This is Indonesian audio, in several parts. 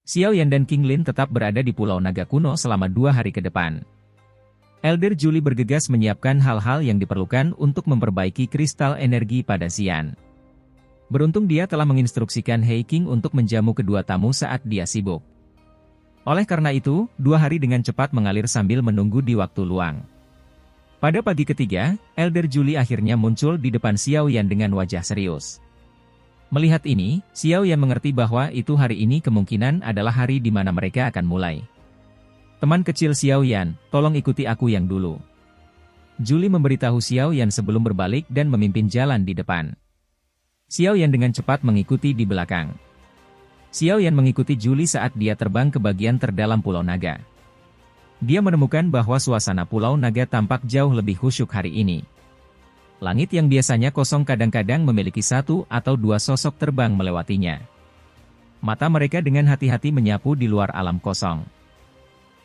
Xiao Yan dan King Lin tetap berada di Pulau Naga Kuno selama 2 hari ke depan. Elder Julie bergegas menyiapkan hal-hal yang diperlukan untuk memperbaiki kristal energi pada Xian. Beruntung dia telah menginstruksikan Hei King untuk menjamu kedua tamu saat dia sibuk. Oleh karena itu, 2 hari dengan cepat mengalir sambil menunggu di waktu luang. Pada pagi ketiga, Elder Julie akhirnya muncul di depan Xiao Yan dengan wajah serius. Melihat ini, Xiao Yan mengerti bahwa itu hari ini kemungkinan adalah hari di mana mereka akan mulai. Teman kecil Xiao Yan, tolong ikuti aku yang dulu. Julie memberitahu Xiao Yan sebelum berbalik dan memimpin jalan di depan. Xiao Yan dengan cepat mengikuti di belakang. Xiao Yan mengikuti Julie saat dia terbang ke bagian terdalam Pulau Naga. Dia menemukan bahwa suasana Pulau Naga tampak jauh lebih khusyuk hari ini. Langit yang biasanya kosong kadang-kadang memiliki 1 atau 2 sosok terbang melewatinya. Mata mereka dengan hati-hati menyapu di luar alam kosong.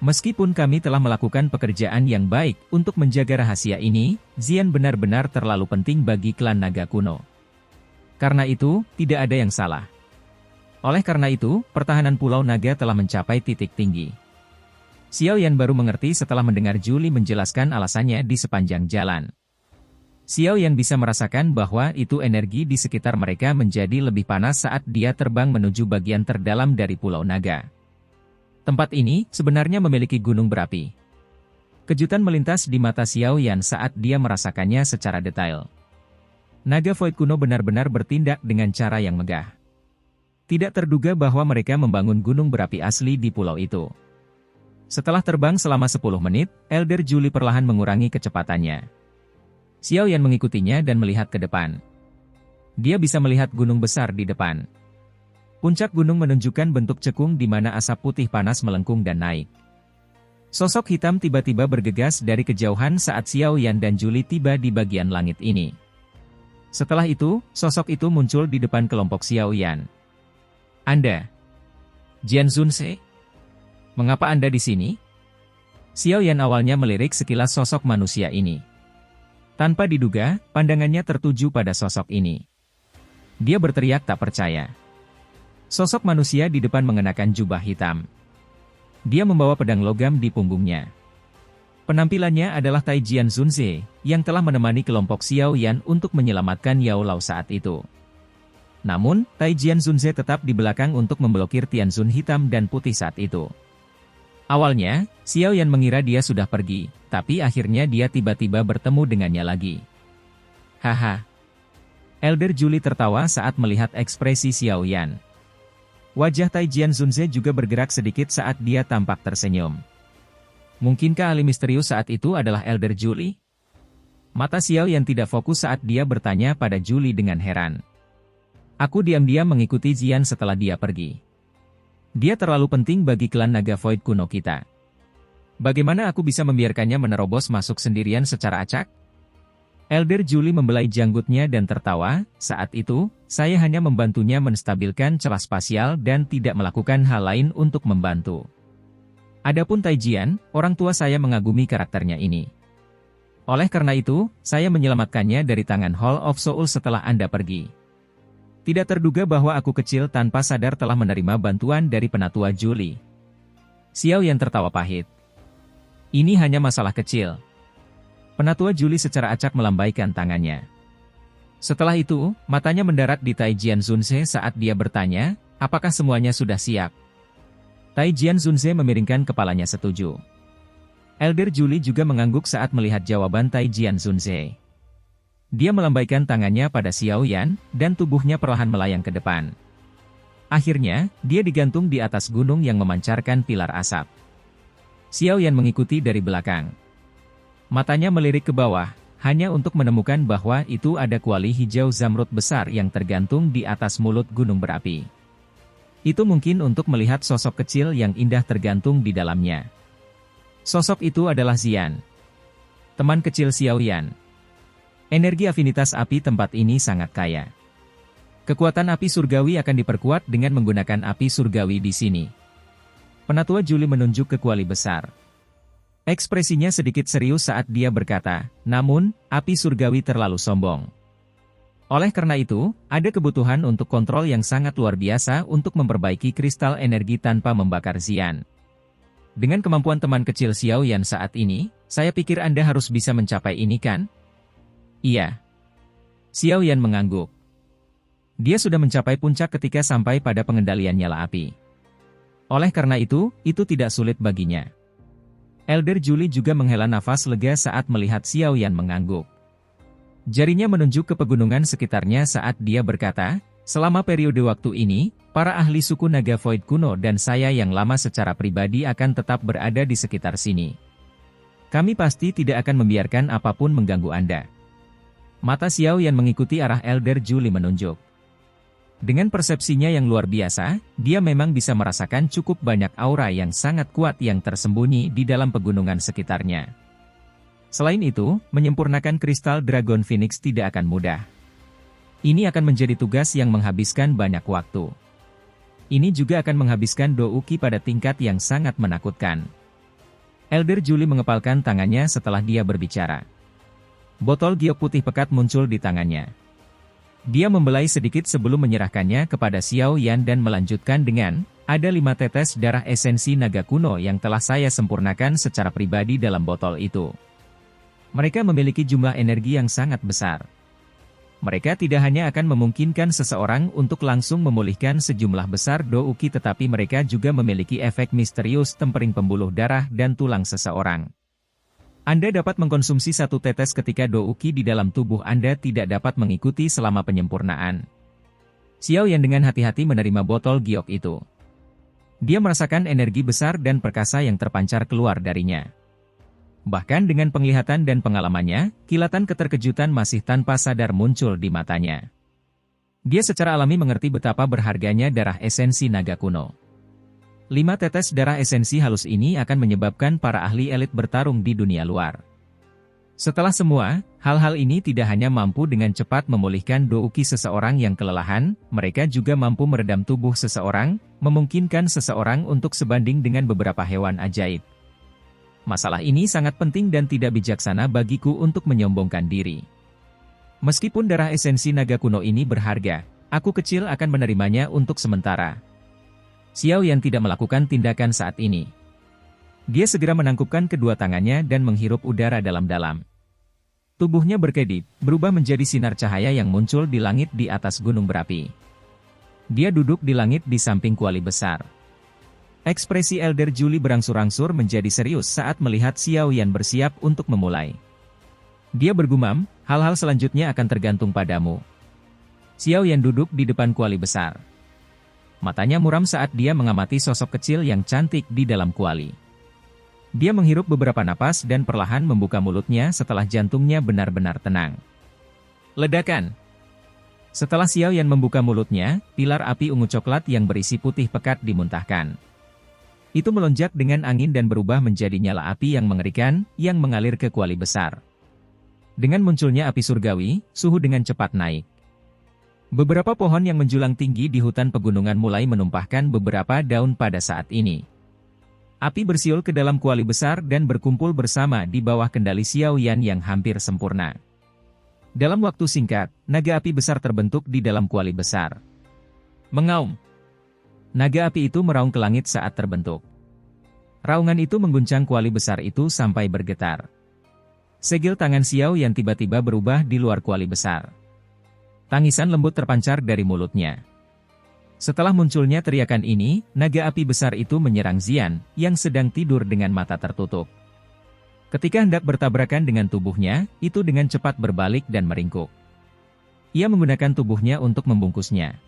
Meskipun kami telah melakukan pekerjaan yang baik untuk menjaga rahasia ini, Xian benar-benar terlalu penting bagi klan Naga Kuno. Karena itu, tidak ada yang salah. Oleh karena itu, pertahanan Pulau Naga telah mencapai titik tinggi. Xiao Yan baru mengerti setelah mendengar Julie menjelaskan alasannya di sepanjang jalan. Xiao Yan bisa merasakan bahwa itu energi di sekitar mereka menjadi lebih panas saat dia terbang menuju bagian terdalam dari Pulau Naga. Tempat ini sebenarnya memiliki gunung berapi. Kejutan melintas di mata Xiao Yan saat dia merasakannya secara detail. Naga Void kuno benar-benar bertindak dengan cara yang megah. Tidak terduga bahwa mereka membangun gunung berapi asli di pulau itu. Setelah terbang selama 10 menit, Elder Julie perlahan mengurangi kecepatannya. Xiao Yan mengikutinya dan melihat ke depan. Dia bisa melihat gunung besar di depan. Puncak gunung menunjukkan bentuk cekung di mana asap putih panas melengkung dan naik. Sosok hitam tiba-tiba bergegas dari kejauhan saat Xiao Yan dan Julie tiba di bagian langit ini. Setelah itu, sosok itu muncul di depan kelompok Xiao Yan. Anda? Jian Zunse? Mengapa Anda di sini? Xiao Yan awalnya melirik sekilas sosok manusia ini. Tanpa diduga, pandangannya tertuju pada sosok ini. Dia berteriak tak percaya. Sosok manusia di depan mengenakan jubah hitam. Dia membawa pedang logam di punggungnya. Penampilannya adalah Tai Jian Zunze, yang telah menemani kelompok Xiao Yan untuk menyelamatkan Yao Lao saat itu. Namun, Tai Jian Zunze tetap di belakang untuk memblokir Tianzun hitam dan putih saat itu. Awalnya, Xiao Yan mengira dia sudah pergi, tapi akhirnya dia tiba-tiba bertemu dengannya lagi. Haha. Elder Julie tertawa saat melihat ekspresi Xiao Yan. Wajah Tai Jian Zunze juga bergerak sedikit saat dia tampak tersenyum. Mungkinkah ahli misterius saat itu adalah Elder Julie? Mata Xiao Yan tidak fokus saat dia bertanya pada Julie dengan heran. Aku diam-diam mengikuti Xian setelah dia pergi. Dia terlalu penting bagi klan Naga Void kuno kita. Bagaimana aku bisa membiarkannya menerobos masuk sendirian secara acak? Elder Julie membelai janggutnya dan tertawa. Saat itu, saya hanya membantunya menstabilkan celah spasial dan tidak melakukan hal lain untuk membantu. Adapun Tai Jian, orang tua saya mengagumi karakternya ini. Oleh karena itu, saya menyelamatkannya dari tangan Hall of Soul setelah Anda pergi. Tidak terduga bahwa aku kecil tanpa sadar telah menerima bantuan dari penatua Julie. Xiao Yan tertawa pahit. Ini hanya masalah kecil. Penatua Julie secara acak melambaikan tangannya. Setelah itu, matanya mendarat di Tai Jian Zunze saat dia bertanya, apakah semuanya sudah siap? Tai Jian Zunze memiringkan kepalanya setuju. Elder Julie juga mengangguk saat melihat jawaban Tai Jian Zunze. Dia melambaikan tangannya pada Xiao Yan, dan tubuhnya perlahan melayang ke depan. Akhirnya, dia digantung di atas gunung yang memancarkan pilar asap. Xiao Yan mengikuti dari belakang. Matanya melirik ke bawah, hanya untuk menemukan bahwa itu ada kuali hijau zamrud besar yang tergantung di atas mulut gunung berapi. Itu mungkin untuk melihat sosok kecil yang indah tergantung di dalamnya. Sosok itu adalah Xian, teman kecil Xiao Yan. Energi afinitas api tempat ini sangat kaya. Kekuatan api surgawi akan diperkuat dengan menggunakan api surgawi di sini. Penatua Julie menunjuk ke kuali besar. Ekspresinya sedikit serius saat dia berkata, namun, api surgawi terlalu sombong. Oleh karena itu, ada kebutuhan untuk kontrol yang sangat luar biasa untuk memperbaiki kristal energi tanpa membakar Xian. Dengan kemampuan teman kecil Xiao Yan saat ini, saya pikir Anda harus bisa mencapai ini kan? Iya. Xiao Yan mengangguk. Dia sudah mencapai puncak ketika sampai pada pengendalian nyala api. Oleh karena itu tidak sulit baginya. Elder Julie juga menghela nafas lega saat melihat Xiao Yan mengangguk. Jarinya menunjuk ke pegunungan sekitarnya saat dia berkata, selama periode waktu ini, para ahli suku naga Void kuno dan saya yang lama secara pribadi akan tetap berada di sekitar sini. Kami pasti tidak akan membiarkan apapun mengganggu Anda. Mata Xiao Yan mengikuti arah Elder Julie menunjuk. Dengan persepsinya yang luar biasa, dia memang bisa merasakan cukup banyak aura yang sangat kuat yang tersembunyi di dalam pegunungan sekitarnya. Selain itu, menyempurnakan kristal Dragon Phoenix tidak akan mudah. Ini akan menjadi tugas yang menghabiskan banyak waktu. Ini juga akan menghabiskan Douki pada tingkat yang sangat menakutkan. Elder Julie mengepalkan tangannya setelah dia berbicara. Botol giok putih pekat muncul di tangannya. Dia membelai sedikit sebelum menyerahkannya kepada Xiao Yan dan melanjutkan dengan, ada 5 tetes darah esensi naga kuno yang telah saya sempurnakan secara pribadi dalam botol itu. Mereka memiliki jumlah energi yang sangat besar. Mereka tidak hanya akan memungkinkan seseorang untuk langsung memulihkan sejumlah besar Douki tetapi mereka juga memiliki efek misterius tempering pembuluh darah dan tulang seseorang. Anda dapat mengkonsumsi 1 tetes ketika Douki di dalam tubuh Anda tidak dapat mengikuti selama penyempurnaan. Xiao Yan dengan hati-hati menerima botol giok itu. Dia merasakan energi besar dan perkasa yang terpancar keluar darinya. Bahkan dengan penglihatan dan pengalamannya, kilatan keterkejutan masih tanpa sadar muncul di matanya. Dia secara alami mengerti betapa berharganya darah esensi naga kuno. 5 tetes darah esensi halus ini akan menyebabkan para ahli elit bertarung di dunia luar. Setelah semua, hal-hal ini tidak hanya mampu dengan cepat memulihkan Douki seseorang yang kelelahan, mereka juga mampu meredam tubuh seseorang, memungkinkan seseorang untuk sebanding dengan beberapa hewan ajaib. Masalah ini sangat penting dan tidak bijaksana bagiku untuk menyombongkan diri. Meskipun darah esensi naga kuno ini berharga, aku kecil akan menerimanya untuk sementara. Xiao Yan tidak melakukan tindakan saat ini. Dia segera menangkupkan kedua tangannya dan menghirup udara dalam-dalam. Tubuhnya berkedip, berubah menjadi sinar cahaya yang muncul di langit di atas gunung berapi. Dia duduk di langit di samping kuali besar. Ekspresi Elder Julie berangsur-angsur menjadi serius saat melihat Xiao Yan bersiap untuk memulai. Dia bergumam, hal-hal selanjutnya akan tergantung padamu. Xiao Yan duduk di depan kuali besar. Matanya muram saat dia mengamati sosok kecil yang cantik di dalam kuali. Dia menghirup beberapa napas dan perlahan membuka mulutnya setelah jantungnya benar-benar tenang. Ledakan! Setelah Xiao Yan membuka mulutnya, pilar api ungu coklat yang berisi putih pekat dimuntahkan. Itu melonjak dengan angin dan berubah menjadi nyala api yang mengerikan, yang mengalir ke kuali besar. Dengan munculnya api surgawi, suhu dengan cepat naik. Beberapa pohon yang menjulang tinggi di hutan pegunungan mulai menumpahkan beberapa daun pada saat ini. Api bersiul ke dalam kuali besar dan berkumpul bersama di bawah kendali Xiao Yan yang hampir sempurna. Dalam waktu singkat, naga api besar terbentuk di dalam kuali besar. Mengaum. Naga api itu meraung ke langit saat terbentuk. Raungan itu mengguncang kuali besar itu sampai bergetar. Segel tangan Xiao Yan tiba-tiba berubah di luar kuali besar. Tangisan lembut terpancar dari mulutnya. Setelah munculnya teriakan ini, naga api besar itu menyerang Xian, yang sedang tidur dengan mata tertutup. Ketika hendak bertabrakan dengan tubuhnya, itu dengan cepat berbalik dan meringkuk. Ia menggunakan tubuhnya untuk membungkusnya.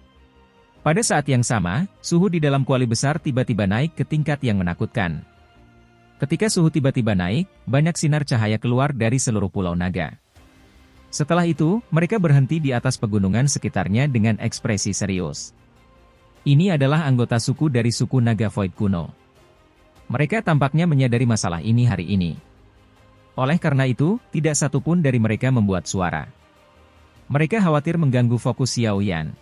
Pada saat yang sama, suhu di dalam kuali besar tiba-tiba naik ke tingkat yang menakutkan. Ketika suhu tiba-tiba naik, banyak sinar cahaya keluar dari seluruh pulau naga. Setelah itu, mereka berhenti di atas pegunungan sekitarnya dengan ekspresi serius. Ini adalah anggota suku dari suku naga Void kuno. Mereka tampaknya menyadari masalah ini hari ini. Oleh karena itu, tidak satu pun dari mereka membuat suara. Mereka khawatir mengganggu fokus Xiao Yan.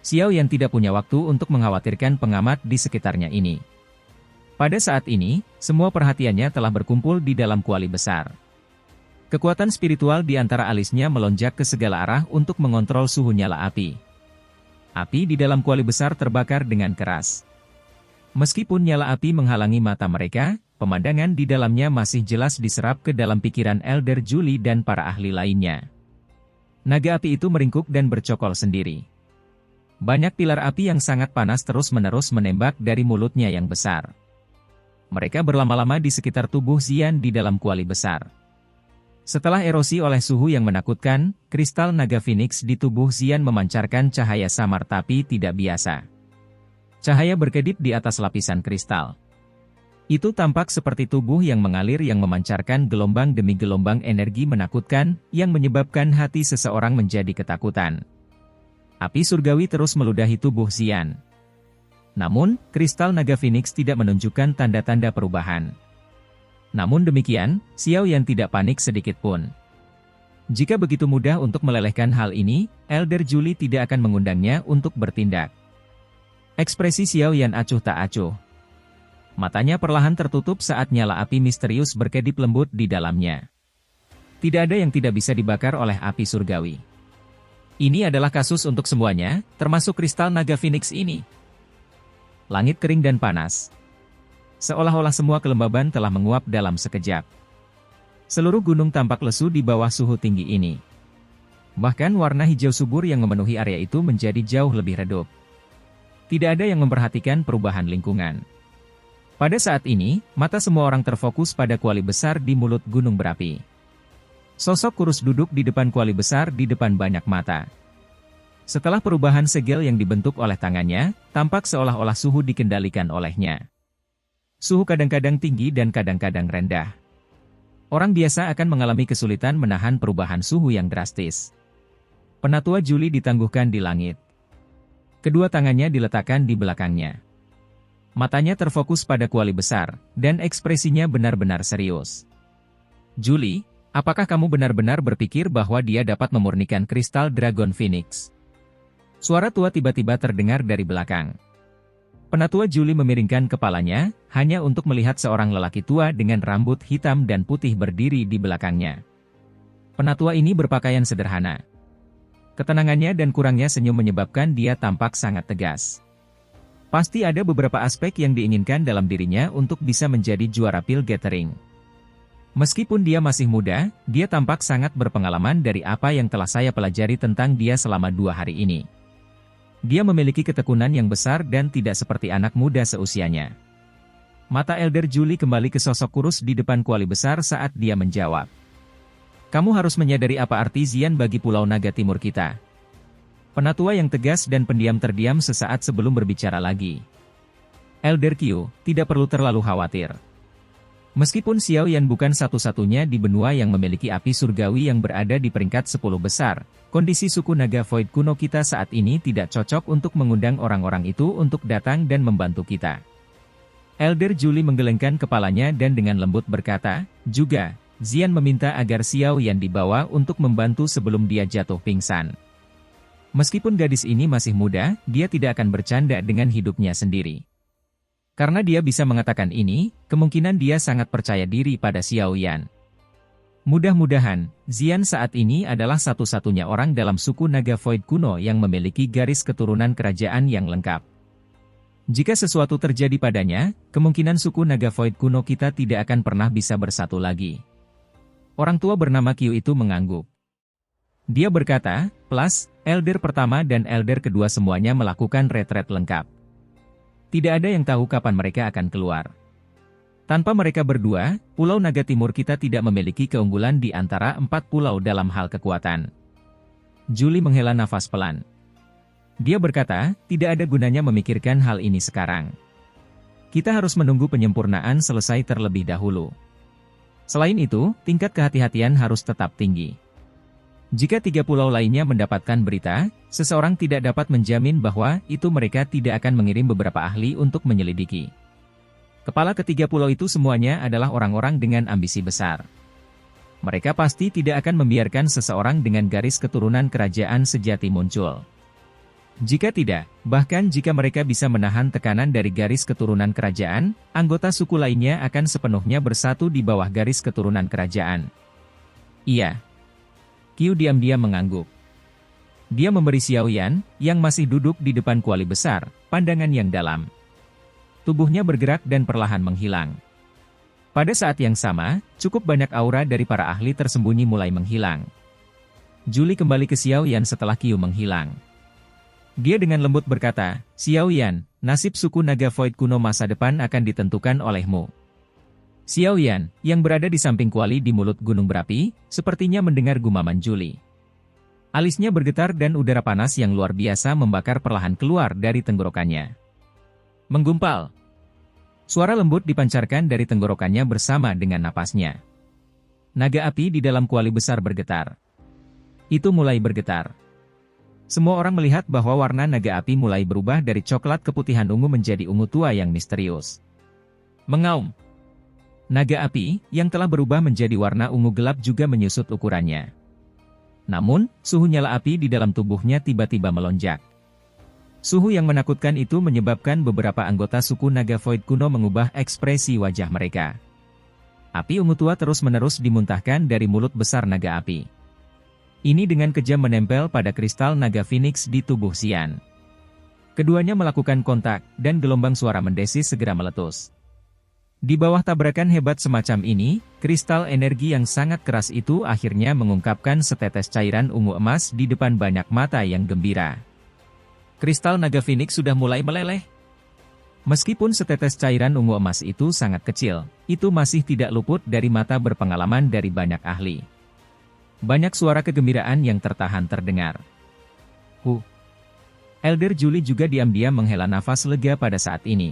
Xiao Yan tidak punya waktu untuk mengkhawatirkan pengamat di sekitarnya ini. Pada saat ini, semua perhatiannya telah berkumpul di dalam kuali besar. Kekuatan spiritual di antara alisnya melonjak ke segala arah untuk mengontrol suhu nyala api. Api di dalam kuali besar terbakar dengan keras. Meskipun nyala api menghalangi mata mereka, pemandangan di dalamnya masih jelas diserap ke dalam pikiran Elder Julie dan para ahli lainnya. Naga api itu meringkuk dan bercokol sendiri. Banyak pilar api yang sangat panas terus-menerus menembak dari mulutnya yang besar. Mereka berlama-lama di sekitar tubuh Xian di dalam kuali besar. Setelah erosi oleh suhu yang menakutkan, kristal naga Phoenix di tubuh Xian memancarkan cahaya samar tapi tidak biasa. Cahaya berkedip di atas lapisan kristal. Itu tampak seperti tubuh yang mengalir yang memancarkan gelombang demi gelombang energi menakutkan, yang menyebabkan hati seseorang menjadi ketakutan. Api surgawi terus meludahi tubuh Xian. Namun, kristal naga Phoenix tidak menunjukkan tanda-tanda perubahan. Namun demikian, Xiao Yan tidak panik sedikit pun. Jika begitu mudah untuk melelehkan hal ini, Elder Julie tidak akan mengundangnya untuk bertindak. Ekspresi Xiao Yan acuh tak acuh. Matanya perlahan tertutup saat nyala api misterius berkedip lembut di dalamnya. Tidak ada yang tidak bisa dibakar oleh api surgawi. Ini adalah kasus untuk semuanya, termasuk kristal naga Phoenix ini. Langit kering dan panas. Seolah-olah semua kelembaban telah menguap dalam sekejap. Seluruh gunung tampak lesu di bawah suhu tinggi ini. Bahkan warna hijau subur yang memenuhi area itu menjadi jauh lebih redup. Tidak ada yang memperhatikan perubahan lingkungan. Pada saat ini, mata semua orang terfokus pada kuali besar di mulut gunung berapi. Sosok kurus duduk di depan kuali besar di depan banyak mata. Setelah perubahan segel yang dibentuk oleh tangannya, tampak seolah-olah suhu dikendalikan olehnya. Suhu kadang-kadang tinggi dan kadang-kadang rendah. Orang biasa akan mengalami kesulitan menahan perubahan suhu yang drastis. Penatua Julie ditangguhkan di langit. Kedua tangannya diletakkan di belakangnya. Matanya terfokus pada kuali besar, dan ekspresinya benar-benar serius. Julie, apakah kamu benar-benar berpikir bahwa dia dapat memurnikan kristal Dragon Phoenix? Suara tua tiba-tiba terdengar dari belakang. Penatua Julie memiringkan kepalanya, hanya untuk melihat seorang lelaki tua dengan rambut hitam dan putih berdiri di belakangnya. Penatua ini berpakaian sederhana. Ketenangannya dan kurangnya senyum menyebabkan dia tampak sangat tegas. Pasti ada beberapa aspek yang diinginkan dalam dirinya untuk bisa menjadi juara pil gathering. Meskipun dia masih muda, dia tampak sangat berpengalaman dari apa yang telah saya pelajari tentang dia selama 2 hari ini. Dia memiliki ketekunan yang besar dan tidak seperti anak muda seusianya. Mata Elder Julie kembali ke sosok kurus di depan kuali besar saat dia menjawab. Kamu harus menyadari apa arti Xian bagi Pulau Naga Timur kita. Penatua yang tegas dan pendiam terdiam sesaat sebelum berbicara lagi. Elder Qiu, tidak perlu terlalu khawatir. Meskipun Xiao Yan bukan satu-satunya di benua yang memiliki api surgawi yang berada di peringkat 10 besar, kondisi suku naga Void kuno kita saat ini tidak cocok untuk mengundang orang-orang itu untuk datang dan membantu kita. Elder Julie menggelengkan kepalanya dan dengan lembut berkata, juga, Xian meminta agar Xiao Yan dibawa untuk membantu sebelum dia jatuh pingsan. Meskipun gadis ini masih muda, dia tidak akan bercanda dengan hidupnya sendiri. Karena dia bisa mengatakan ini, kemungkinan dia sangat percaya diri pada Xiao Yan. Mudah-mudahan, Xian saat ini adalah satu-satunya orang dalam suku naga Void kuno yang memiliki garis keturunan kerajaan yang lengkap. Jika sesuatu terjadi padanya, kemungkinan suku naga Void kuno kita tidak akan pernah bisa bersatu lagi. Orang tua bernama Qiu itu mengangguk. Dia berkata, plus, Elder pertama dan Elder kedua semuanya melakukan retret lengkap. Tidak ada yang tahu kapan mereka akan keluar. Tanpa mereka berdua, Pulau Naga Timur kita tidak memiliki keunggulan di antara 4 pulau dalam hal kekuatan. Julie menghela nafas pelan. Dia berkata, tidak ada gunanya memikirkan hal ini sekarang. Kita harus menunggu penyempurnaan selesai terlebih dahulu. Selain itu, tingkat kehati-hatian harus tetap tinggi. Jika 3 pulau lainnya mendapatkan berita, seseorang tidak dapat menjamin bahwa itu mereka tidak akan mengirim beberapa ahli untuk menyelidiki. Kepala ketiga pulau itu semuanya adalah orang-orang dengan ambisi besar. Mereka pasti tidak akan membiarkan seseorang dengan garis keturunan kerajaan sejati muncul. Jika tidak, bahkan jika mereka bisa menahan tekanan dari garis keturunan kerajaan, anggota suku lainnya akan sepenuhnya bersatu di bawah garis keturunan kerajaan. Iya. Qiu diam-diam mengangguk. Dia memberi Xiao Yan, yang masih duduk di depan kuali besar, pandangan yang dalam. Tubuhnya bergerak dan perlahan menghilang. Pada saat yang sama, cukup banyak aura dari para ahli tersembunyi mulai menghilang. Julie kembali ke Xiao Yan setelah Qiu menghilang. Dia dengan lembut berkata, "Xiao Yan, nasib suku naga Void kuno masa depan akan ditentukan olehmu." Xiao Yan, yang berada di samping kuali di mulut gunung berapi, sepertinya mendengar gumaman Julie. Alisnya bergetar dan udara panas yang luar biasa membakar perlahan keluar dari tenggorokannya. Menggumpal. Suara lembut dipancarkan dari tenggorokannya bersama dengan napasnya. Naga api di dalam kuali besar bergetar. Itu mulai bergetar. Semua orang melihat bahwa warna naga api mulai berubah dari coklat keputihan ungu menjadi ungu tua yang misterius. Mengaum. Naga api, yang telah berubah menjadi warna ungu gelap juga menyusut ukurannya. Namun, suhu nyala api di dalam tubuhnya tiba-tiba melonjak. Suhu yang menakutkan itu menyebabkan beberapa anggota suku naga Void kuno mengubah ekspresi wajah mereka. Api ungu tua terus-menerus dimuntahkan dari mulut besar naga api. Ini dengan kejam menempel pada kristal naga Phoenix di tubuh Xian. Keduanya melakukan kontak, dan gelombang suara mendesis segera meletus. Di bawah tabrakan hebat semacam ini, kristal energi yang sangat keras itu akhirnya mengungkapkan setetes cairan ungu emas di depan banyak mata yang gembira. Kristal naga Phoenix sudah mulai meleleh. Meskipun setetes cairan ungu emas itu sangat kecil, itu masih tidak luput dari mata berpengalaman dari banyak ahli. Banyak suara kegembiraan yang tertahan terdengar. Elder Julie juga diam-diam menghela nafas lega pada saat ini.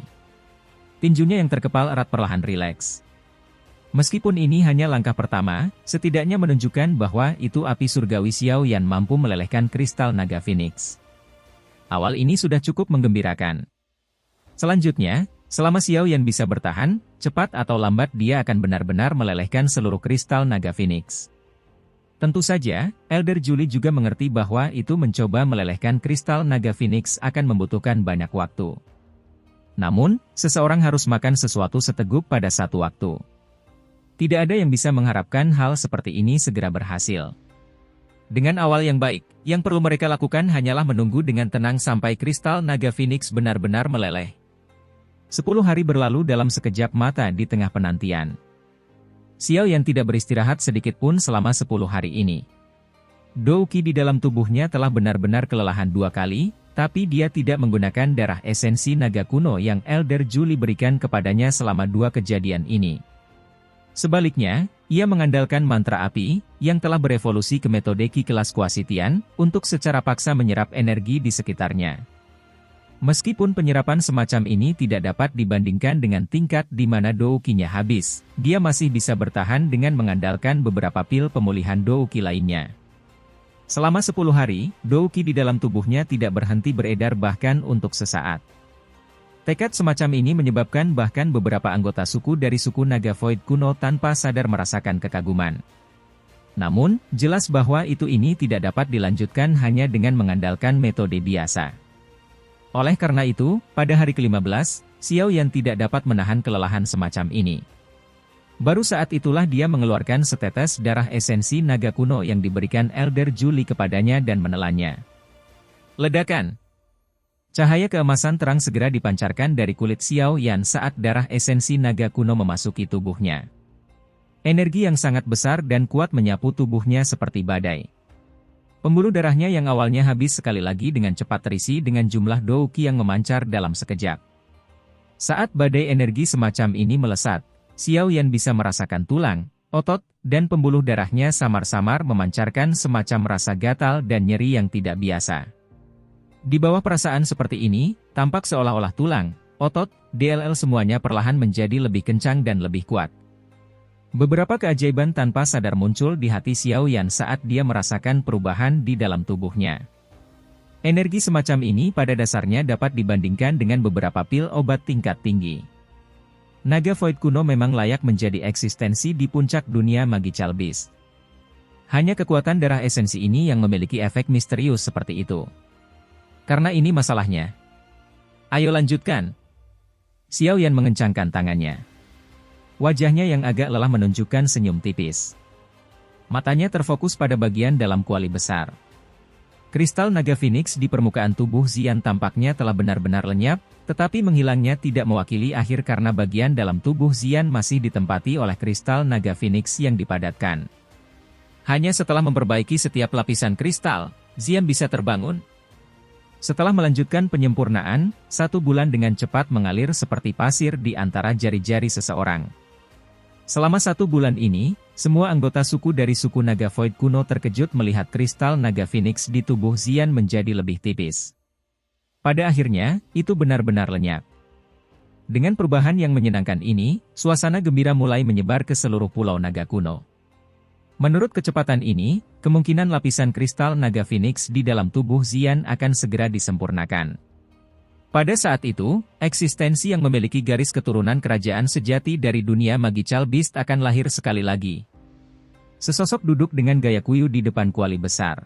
Tinjunya yang terkepal erat perlahan rileks. Meskipun ini hanya langkah pertama, setidaknya menunjukkan bahwa itu api surgawi Xiao Yan mampu melelehkan kristal naga Phoenix. Awal ini sudah cukup menggembirakan. Selanjutnya, selama Xiao Yan bisa bertahan, cepat atau lambat dia akan benar-benar melelehkan seluruh kristal naga Phoenix. Tentu saja, Elder Julie juga mengerti bahwa itu mencoba melelehkan kristal naga Phoenix akan membutuhkan banyak waktu. Namun, seseorang harus makan sesuatu seteguk pada satu waktu. Tidak ada yang bisa mengharapkan hal seperti ini segera berhasil. Dengan awal yang baik, yang perlu mereka lakukan hanyalah menunggu dengan tenang sampai kristal naga Phoenix benar-benar meleleh. 10 hari berlalu dalam sekejap mata di tengah penantian. Xiao Yan tidak beristirahat sedikit pun selama 10 hari ini. Dou Qi di dalam tubuhnya telah benar-benar kelelahan 2 kali, tapi dia tidak menggunakan darah esensi naga kuno yang Elder Julie berikan kepadanya selama 2 kejadian ini. Sebaliknya, ia mengandalkan mantra api, yang telah berevolusi ke metode Qi kelas Kuasitian, untuk secara paksa menyerap energi di sekitarnya. Meskipun penyerapan semacam ini tidak dapat dibandingkan dengan tingkat di mana Dou Qi-nya habis, dia masih bisa bertahan dengan mengandalkan beberapa pil pemulihan Dou Qi lainnya. Selama 10 hari, Dou Qi di dalam tubuhnya tidak berhenti beredar bahkan untuk sesaat. Tekad semacam ini menyebabkan bahkan beberapa anggota suku dari suku naga Void kuno tanpa sadar merasakan kekaguman. Namun, jelas bahwa ini tidak dapat dilanjutkan hanya dengan mengandalkan metode biasa. Oleh karena itu, pada hari ke-15, Xiao Yan tidak dapat menahan kelelahan semacam ini. Baru saat itulah dia mengeluarkan setetes darah esensi naga kuno yang diberikan Elder Julie kepadanya dan menelannya. Ledakan! Cahaya keemasan terang segera dipancarkan dari kulit Xiao Yan saat darah esensi naga kuno memasuki tubuhnya. Energi yang sangat besar dan kuat menyapu tubuhnya seperti badai. Pembuluh darahnya yang awalnya habis sekali lagi dengan cepat terisi dengan jumlah Dou Qi yang memancar dalam sekejap. Saat badai energi semacam ini melesat, Xiao Yan bisa merasakan tulang, otot, dan pembuluh darahnya samar-samar memancarkan semacam rasa gatal dan nyeri yang tidak biasa. Di bawah perasaan seperti ini, tampak seolah-olah tulang, otot, DLL semuanya perlahan menjadi lebih kencang dan lebih kuat. Beberapa keajaiban tanpa sadar muncul di hati Xiao Yan saat dia merasakan perubahan di dalam tubuhnya. Energi semacam ini pada dasarnya dapat dibandingkan dengan beberapa pil obat tingkat tinggi. Naga Void kuno memang layak menjadi eksistensi di puncak dunia Magical Beast. Hanya kekuatan darah esensi ini yang memiliki efek misterius seperti itu. Karena ini masalahnya. Ayo lanjutkan. Xiao Yan mengencangkan tangannya. Wajahnya yang agak lelah menunjukkan senyum tipis. Matanya terfokus pada bagian dalam kuali besar. Kristal naga Phoenix di permukaan tubuh Xian tampaknya telah benar-benar lenyap, tetapi menghilangnya tidak mewakili akhir karena bagian dalam tubuh Xian masih ditempati oleh kristal naga Phoenix yang dipadatkan. Hanya setelah memperbaiki setiap lapisan kristal, Xian bisa terbangun. Setelah melanjutkan penyempurnaan, 1 bulan dengan cepat mengalir seperti pasir di antara jari-jari seseorang. Selama 1 bulan ini, semua anggota suku dari suku naga Void kuno terkejut melihat kristal naga Phoenix di tubuh Xian menjadi lebih tipis. Pada akhirnya, itu benar-benar lenyap. Dengan perubahan yang menyenangkan ini, suasana gembira mulai menyebar ke seluruh pulau naga kuno. Menurut kecepatan ini, kemungkinan lapisan kristal naga Phoenix di dalam tubuh Xian akan segera disempurnakan. Pada saat itu, eksistensi yang memiliki garis keturunan kerajaan sejati dari dunia Magical Beast akan lahir sekali lagi. Sesosok duduk dengan gaya kuyu di depan kuali besar.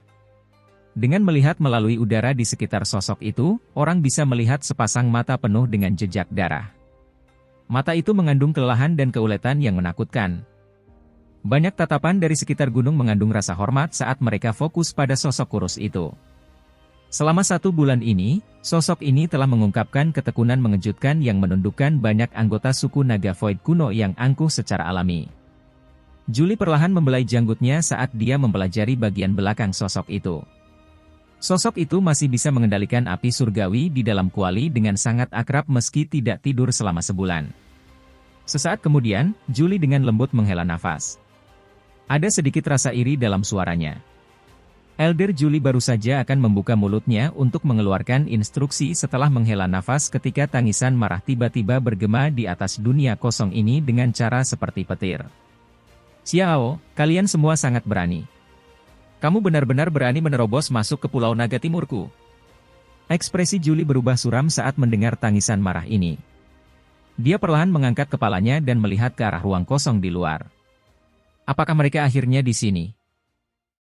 Dengan melihat melalui udara di sekitar sosok itu, orang bisa melihat sepasang mata penuh dengan jejak darah. Mata itu mengandung kelelahan dan keuletan yang menakutkan. Banyak tatapan dari sekitar gunung mengandung rasa hormat saat mereka fokus pada sosok kurus itu. Selama 1 bulan ini, sosok ini telah mengungkapkan ketekunan mengejutkan yang menundukkan banyak anggota suku naga Void kuno yang angkuh secara alami. Julie perlahan membelai janggutnya saat dia mempelajari bagian belakang sosok itu. Sosok itu masih bisa mengendalikan api surgawi di dalam kuali dengan sangat akrab meski tidak tidur selama sebulan. Sesaat kemudian, Julie dengan lembut menghela nafas. Ada sedikit rasa iri dalam suaranya. Elder Julie baru saja akan membuka mulutnya untuk mengeluarkan instruksi setelah menghela nafas ketika tangisan marah tiba-tiba bergema di atas dunia kosong ini dengan cara seperti petir. Xiao, kalian semua sangat berani. Kamu benar-benar berani menerobos masuk ke Pulau Naga Timurku. Ekspresi Julie berubah suram saat mendengar tangisan marah ini. Dia perlahan mengangkat kepalanya dan melihat ke arah ruang kosong di luar. Apakah mereka akhirnya di sini?